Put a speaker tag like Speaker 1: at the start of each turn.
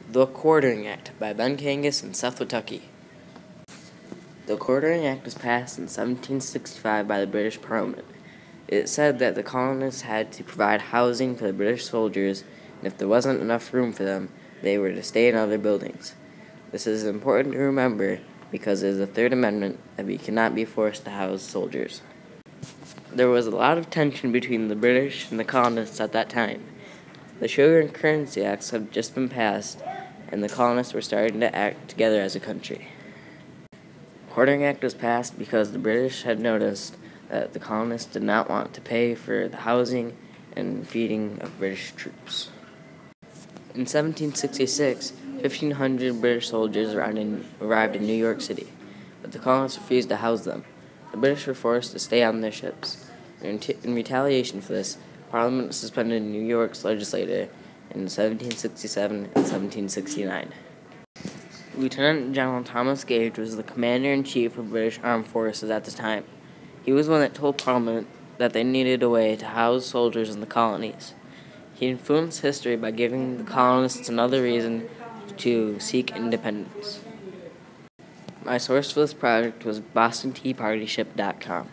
Speaker 1: The Quartering Act by Ben Kangas in South Kentucky. The Quartering Act was passed in 1765 by the British Parliament. It said that the colonists had to provide housing for the British soldiers, and if there wasn't enough room for them, they were to stay in other buildings. This is important to remember because it is the Third Amendment that we cannot be forced to house soldiers. There was a lot of tension between the British and the colonists at that time. The Sugar and Currency Acts had just been passed, and the colonists were starting to act together as a country. The Quartering Act was passed because the British had noticed that the colonists did not want to pay for the housing and feeding of British troops. In 1766, 1,500 British soldiers arrived in New York City, but the colonists refused to house them. The British were forced to stay on their ships. In retaliation for this, Parliament suspended New York's legislature in 1767 and 1769. Lieutenant General Thomas Gage was the commander-in-chief of British Armed Forces at the time. He was one that told Parliament that they needed a way to house soldiers in the colonies. He influenced history by giving the colonists another reason to seek independence. My source for this project was BostonTeaPartyShip.com.